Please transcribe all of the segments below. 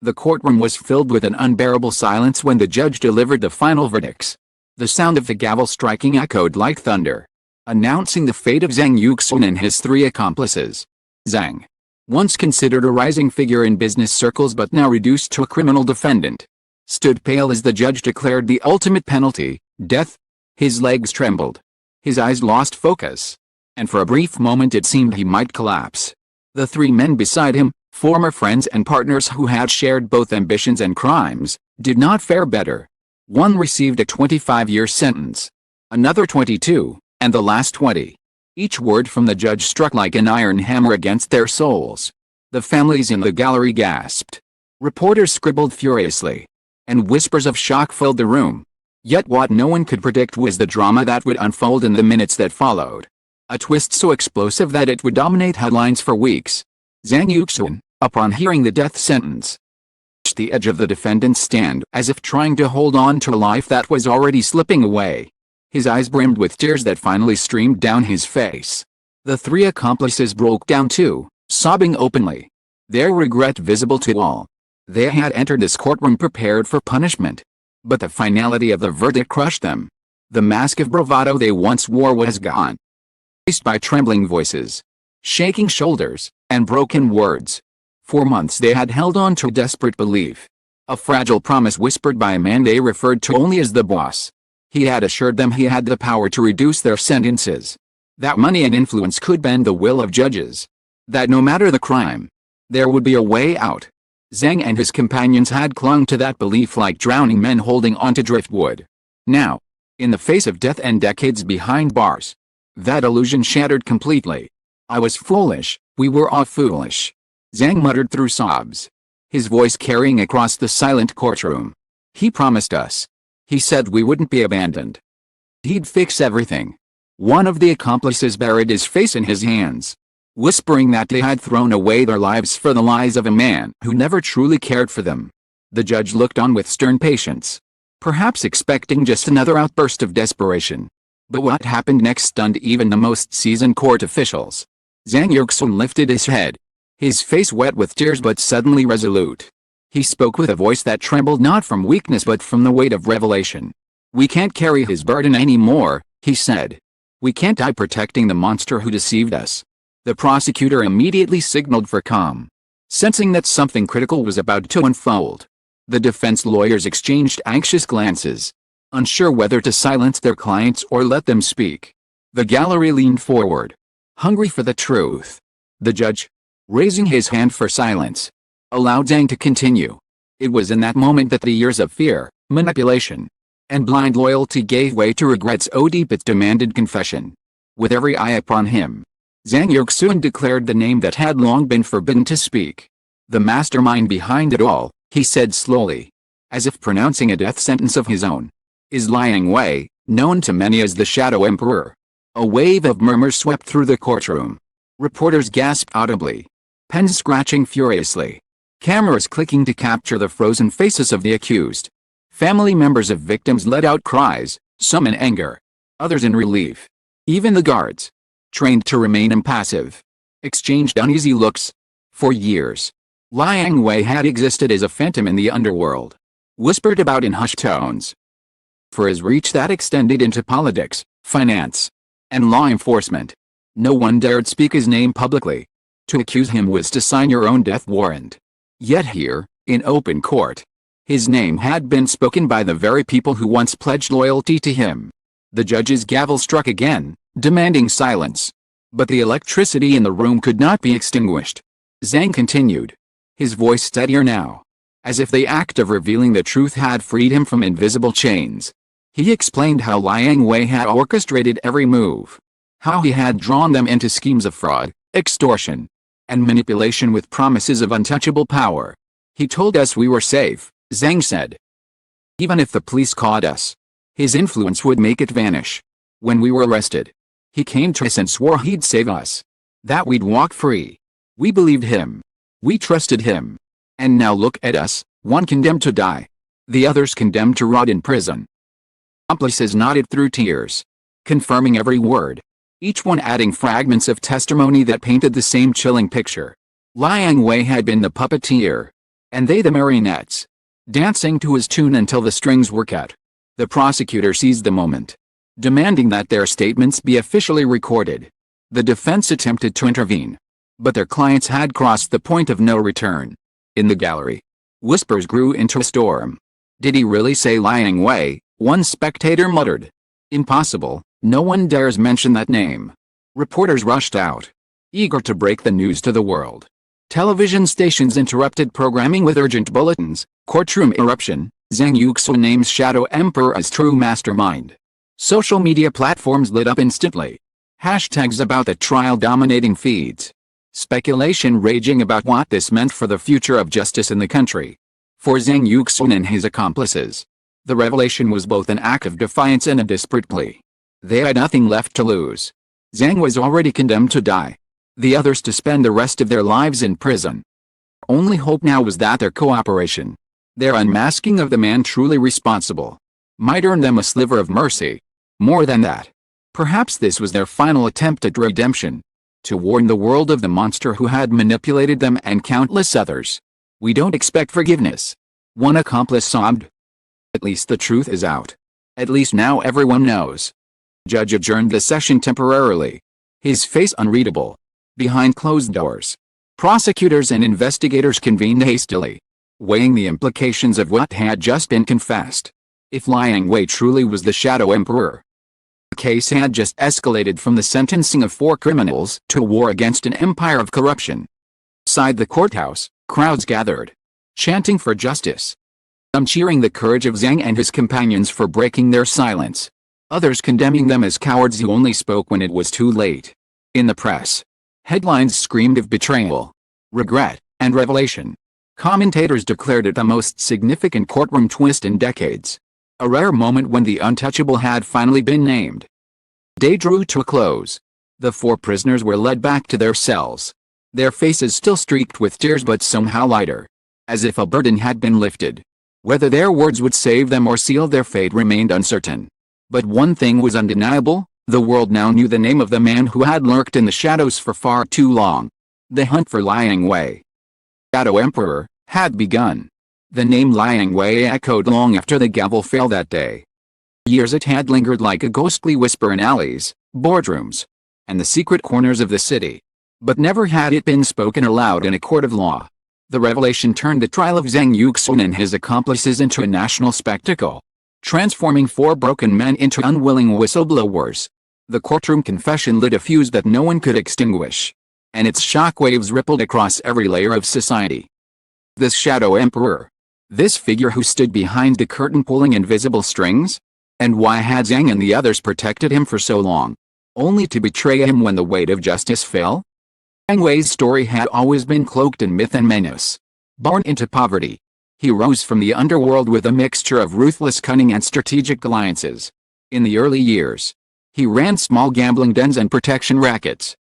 The courtroom was filled with an unbearable silence when the judge delivered the final verdicts. The sound of the gavel striking echoed like thunder, announcing the fate of Zhang Yuxuan and his 3 accomplices. Zhang, once considered a rising figure in business circles but now reduced to a criminal defendant, stood pale as the judge declared the ultimate penalty, death. His legs trembled. His eyes lost focus. And for a brief moment it seemed he might collapse. The 3 men beside him, former friends and partners who had shared both ambitions and crimes, did not fare better. One received a 25-year sentence, another 22, and the last 20. Each word from the judge struck like an iron hammer against their souls. The families in the gallery gasped. Reporters scribbled furiously, and whispers of shock filled the room. Yet what no one could predict was the drama that would unfold in the minutes that followed. A twist so explosive that it would dominate headlines for weeks. Zhang Yuxuan, upon hearing the death sentence, reached the edge of the defendant's stand as if trying to hold on to a life that was already slipping away. His eyes brimmed with tears that finally streamed down his face. The 3 accomplices broke down too, sobbing openly, their regret visible to all. They had entered this courtroom prepared for punishment, but the finality of the verdict crushed them. The mask of bravado they once wore was gone. Faced by trembling voices, shaking shoulders, and broken words. For months they had held on to a desperate belief, a fragile promise whispered by a man they referred to only as the boss. He had assured them he had the power to reduce their sentences, that money and influence could bend the will of judges, that no matter the crime, there would be a way out. Zhang and his companions had clung to that belief like drowning men holding onto driftwood. Now, in the face of death and decades behind bars, that illusion shattered completely. I was foolish, we were all foolish, Zhang muttered through sobs, his voice carrying across the silent courtroom. He promised us. He said we wouldn't be abandoned. He'd fix everything. One of the accomplices buried his face in his hands, whispering that they had thrown away their lives for the lies of a man who never truly cared for them. The judge looked on with stern patience, perhaps expecting just another outburst of desperation. But what happened next stunned even the most seasoned court officials. Zhang Yuxuan lifted his head, his face wet with tears but suddenly resolute. He spoke with a voice that trembled not from weakness but from the weight of revelation. We can't carry his burden anymore, he said. We can't die protecting the monster who deceived us. The prosecutor immediately signaled for calm, sensing that something critical was about to unfold. The defense lawyers exchanged anxious glances, unsure whether to silence their clients or let them speak. The gallery leaned forward, hungry for the truth. The judge, raising his hand for silence, allowed Zhang to continue. It was in that moment that the years of fear, manipulation, and blind loyalty gave way to regrets so deep it demanded confession. With every eye upon him, Zhang Yuxuan declared the name that had long been forbidden to speak. The mastermind behind it all, he said slowly, as if pronouncing a death sentence of his own, is Liang Wei, known to many as the Shadow Emperor. A wave of murmurs swept through the courtroom. Reporters gasped audibly, pens scratching furiously, cameras clicking to capture the frozen faces of the accused. Family members of victims let out cries, some in anger, others in relief. Even the guards, trained to remain impassive, exchanged uneasy looks. For years, Liang Wei had existed as a phantom in the underworld, whispered about in hushed tones. For his reach that extended into politics, finance, and law enforcement, no one dared speak his name publicly. To accuse him was to sign your own death warrant. Yet here, in open court, his name had been spoken by the very people who once pledged loyalty to him. The judge's gavel struck again, demanding silence. But the electricity in the room could not be extinguished. Zhang continued, his voice steadier now, as if the act of revealing the truth had freed him from invisible chains. He explained how Liang Wei had orchestrated every move, how he had drawn them into schemes of fraud, extortion, and manipulation with promises of untouchable power. He told us we were safe, Zhang said. Even if the police caught us, his influence would make it vanish. When we were arrested, he came to us and swore he'd save us, that we'd walk free. We believed him. We trusted him. And now look at us, one condemned to die, the others condemned to rot in prison. Accomplices nodded through tears, confirming every word, each one adding fragments of testimony that painted the same chilling picture. Liang Wei had been the puppeteer, and they the marionettes, dancing to his tune until the strings were cut. The prosecutor seized the moment, demanding that their statements be officially recorded. The defense attempted to intervene, but their clients had crossed the point of no return. In the gallery, whispers grew into a storm. Did he really say Liang Wei? One spectator muttered. Impossible, no one dares mention that name. Reporters rushed out, eager to break the news to the world. Television stations interrupted programming with urgent bulletins. Courtroom eruption, Zhang Yuxuan names Shadow Emperor as true mastermind. Social media platforms lit up instantly. Hashtags about the trial dominating feeds. Speculation raging about what this meant for the future of justice in the country. For Zhang Yuxuan and his accomplices, the revelation was both an act of defiance and a desperate plea. They had nothing left to lose. Zhang was already condemned to die, the others to spend the rest of their lives in prison. Only hope now was that their cooperation, their unmasking of the man truly responsible, might earn them a sliver of mercy. More than that, perhaps this was their final attempt at redemption, to warn the world of the monster who had manipulated them and countless others. We don't expect forgiveness, one accomplice sobbed. At least the truth is out. At least now everyone knows. Judge adjourned the session temporarily, his face unreadable. Behind closed doors, prosecutors and investigators convened hastily, weighing the implications of what had just been confessed. If Liang Wei truly was the Shadow Emperor, the case had just escalated from the sentencing of 4 criminals to a war against an empire of corruption. Outside the courthouse, crowds gathered, chanting for justice. Some cheering the courage of Zhang and his companions for breaking their silence, others condemning them as cowards who only spoke when it was too late. In the press, headlines screamed of betrayal, regret, and revelation. Commentators declared it the most significant courtroom twist in decades, a rare moment when the untouchable had finally been named. Day drew to a close. The 4 prisoners were led back to their cells, their faces still streaked with tears but somehow lighter, as if a burden had been lifted. Whether their words would save them or seal their fate remained uncertain. But one thing was undeniable, the world now knew the name of the man who had lurked in the shadows for far too long. The hunt for Liang Wei, Shadow Emperor, had begun. The name Liang Wei echoed long after the gavel fell that day. For years it had lingered like a ghostly whisper in alleys, boardrooms, and the secret corners of the city. But never had it been spoken aloud in a court of law. The revelation turned the trial of Zhang Yuxuan and his accomplices into a national spectacle, transforming 4 broken men into unwilling whistleblowers. The courtroom confession lit a fuse that no one could extinguish, and its shockwaves rippled across every layer of society. This Shadow Emperor, this figure who stood behind the curtain pulling invisible strings? And why had Zhang and the others protected him for so long, only to betray him when the weight of justice fell? Liang Wei's story had always been cloaked in myth and menace. Born into poverty, he rose from the underworld with a mixture of ruthless cunning and strategic alliances. In the early years, he ran small gambling dens and protection rackets.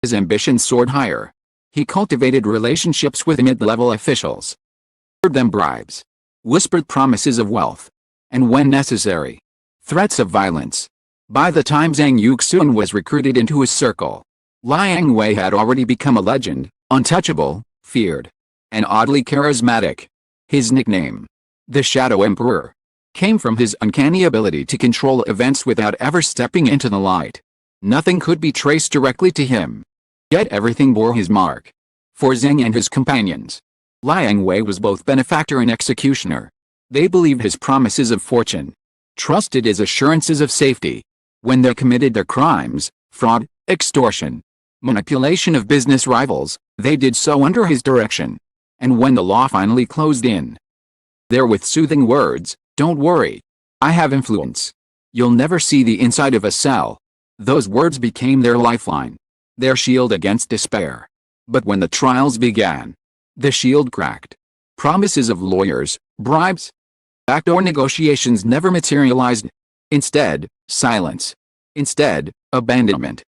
His ambition soared higher. He cultivated relationships with mid-level officials, offered them bribes, whispered promises of wealth, and when necessary, threats of violence. By the time Zhang Yuxuan was recruited into his circle, Liang Wei had already become a legend, untouchable, feared, and oddly charismatic. His nickname, the Shadow Emperor, came from his uncanny ability to control events without ever stepping into the light. Nothing could be traced directly to him, yet everything bore his mark. For Zhang and his companions, Liang Wei was both benefactor and executioner. They believed his promises of fortune, trusted his assurances of safety. When they committed their crimes, fraud, extortion, manipulation of business rivals, they did so under his direction. And when the law finally closed in there with soothing words, "Don't worry, I have influence. You'll never see the inside of a cell," those words became their lifeline, their shield against despair. But when the trials began, the shield cracked. Promises of lawyers, bribes, backdoor negotiations never materialized. Instead, silence. Instead, abandonment.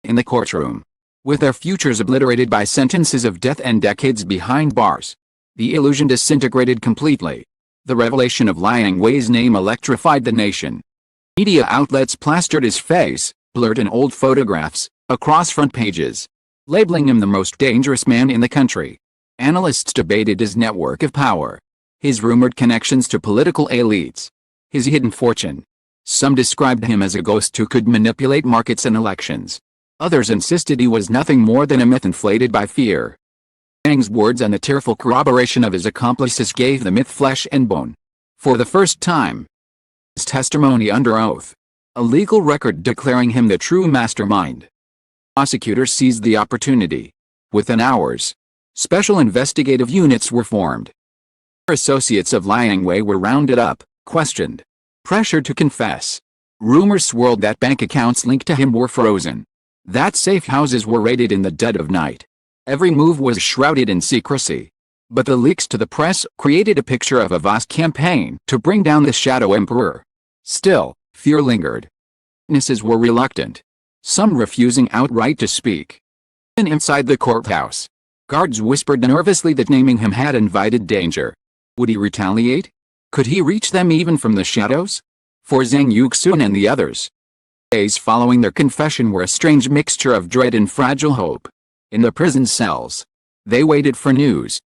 In the courtroom, with their futures obliterated by sentences of death and decades behind bars, the illusion disintegrated completely. The revelation of Liang Wei's name electrified the nation. Media outlets plastered his face, blurred in old photographs, across front pages, labeling him the most dangerous man in the country. Analysts debated his network of power, his rumored connections to political elites, his hidden fortune. Some described him as a ghost who could manipulate markets and elections. Others insisted he was nothing more than a myth inflated by fear. Zhang's words and the tearful corroboration of his accomplices gave the myth flesh and bone. For the first time, his testimony under oath, a legal record declaring him the true mastermind. Prosecutors seized the opportunity. Within hours, special investigative units were formed. Associates of Liang Wei were rounded up, questioned, pressured to confess. Rumors swirled that bank accounts linked to him were frozen, that safe houses were raided in the dead of night. Every move was shrouded in secrecy. But the leaks to the press created a picture of a vast campaign to bring down the Shadow Emperor. Still, fear lingered. Witnesses were reluctant, some refusing outright to speak. Even inside the courthouse, guards whispered nervously that naming him had invited danger. Would he retaliate? Could he reach them even from the shadows? For Zhang Yuxuan and the others, days following their confession were a strange mixture of dread and fragile hope. In the prison cells, they waited for news,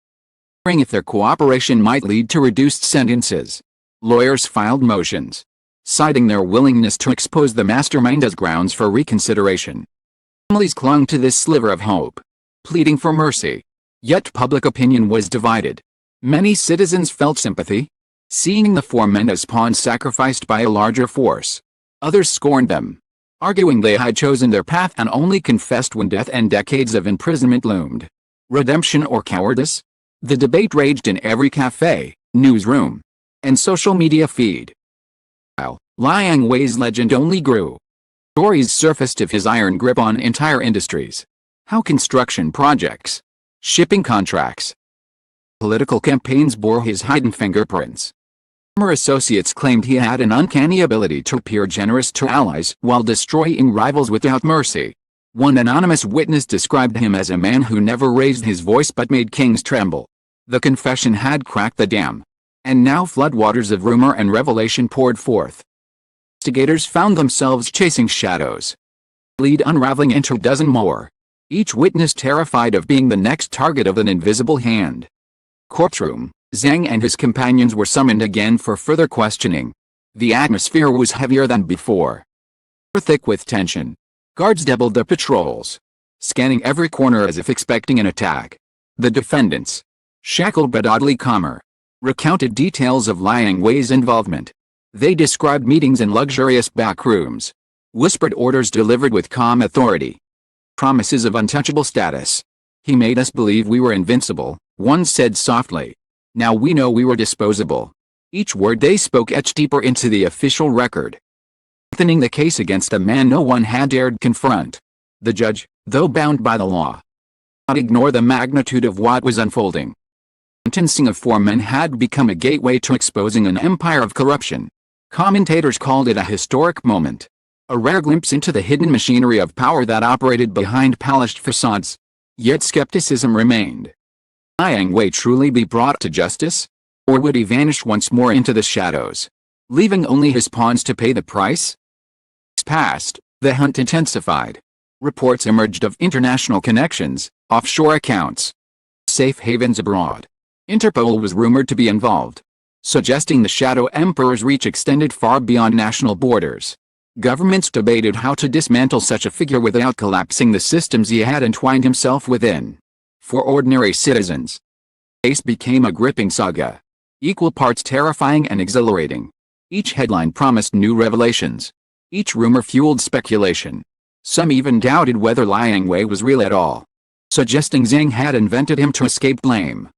wondering if their cooperation might lead to reduced sentences. Lawyers filed motions, citing their willingness to expose the mastermind as grounds for reconsideration. Families clung to this sliver of hope, pleading for mercy. Yet public opinion was divided. Many citizens felt sympathy, seeing the four men as pawns sacrificed by a larger force. Others scorned them, arguing they had chosen their path and only confessed when death and decades of imprisonment loomed. Redemption or cowardice? The debate raged in every cafe, newsroom, and social media feed. While Liang Wei's legend only grew, stories surfaced of his iron grip on entire industries. How construction projects, shipping contracts, political campaigns bore his hidden fingerprints. Former associates claimed he had an uncanny ability to appear generous to allies while destroying rivals without mercy. One anonymous witness described him as a man who never raised his voice but made kings tremble. The confession had cracked the dam, and now floodwaters of rumor and revelation poured forth. Investigators found themselves chasing shadows, lead unraveling into a dozen more, each witness terrified of being the next target of an invisible hand. Courtroom, Zhang and his companions were summoned again for further questioning. The atmosphere was heavier than before, thick with tension. Guards doubled their patrols, scanning every corner as if expecting an attack. The defendants, shackled but oddly calmer, recounted details of Liang Wei's involvement. They described meetings in luxurious back rooms, whispered orders delivered with calm authority, promises of untouchable status. He made us believe we were invincible, one said softly. Now we know we were disposable. Each word they spoke etched deeper into the official record, strengthening the case against a man no one had dared confront. The judge, though bound by the law, did not ignore the magnitude of what was unfolding. The sentencing of four men had become a gateway to exposing an empire of corruption. Commentators called it a historic moment, a rare glimpse into the hidden machinery of power that operated behind polished facades. Yet skepticism remained. Would Liang Wei truly be brought to justice? Or would he vanish once more into the shadows, leaving only his pawns to pay the price? Past, the hunt intensified. Reports emerged of international connections, offshore accounts, safe havens abroad. Interpol was rumored to be involved, suggesting the Shadow Emperor's reach extended far beyond national borders. Governments debated how to dismantle such a figure without collapsing the systems he had entwined himself within. For ordinary citizens, the case became a gripping saga, equal parts terrifying and exhilarating. Each headline promised new revelations. Each rumor fueled speculation. Some even doubted whether Liang Wei was real at all, suggesting Zhang had invented him to escape blame.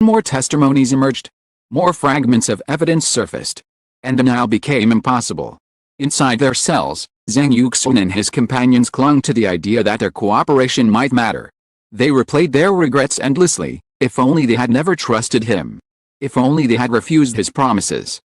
More testimonies emerged. More fragments of evidence surfaced. And denial became impossible. Inside their cells, Zhang Yuxuan and his companions clung to the idea that their cooperation might matter. They replayed their regrets endlessly. If only they had never trusted him. If only they had refused his promises.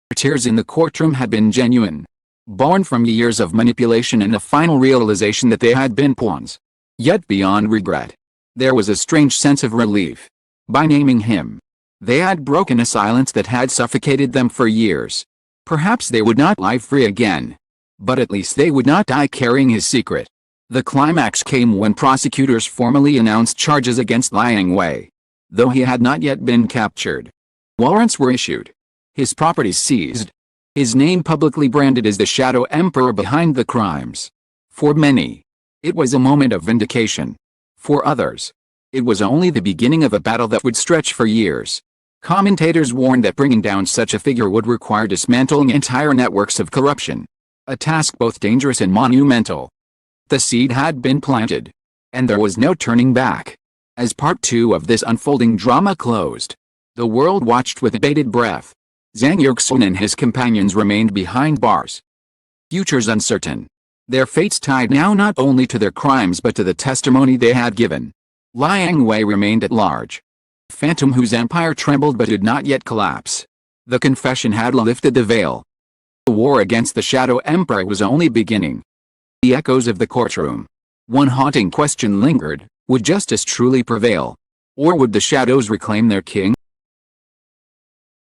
Their tears in the courtroom had been genuine, born from years of manipulation and the final realization that they had been pawns. Yet beyond regret, there was a strange sense of relief. By naming him, they had broken a silence that had suffocated them for years. Perhaps they would not lie free again, but at least they would not die carrying his secret. The climax came when prosecutors formally announced charges against Liang Wei. though he had not yet been captured. Warrants were issued. His properties seized. His name publicly branded as the Shadow Emperor behind the crimes. For many, it was a moment of vindication. For others, it was only the beginning of a battle that would stretch for years. Commentators warned that bringing down such a figure would require dismantling entire networks of corruption, a task both dangerous and monumental. The seed had been planted, and there was no turning back. As part 2 of this unfolding drama closed, the world watched with bated breath. Zhang Yuxuan and his companions remained behind bars. Futures uncertain. Their fates tied now not only to their crimes but to the testimony they had given. Liang Wei remained at large. Phantom whose empire trembled but did not yet collapse. The confession had lifted the veil. The war against the Shadow Emperor was only beginning. The echoes of the courtroom. One haunting question lingered: would justice truly prevail? Or would the shadows reclaim their king?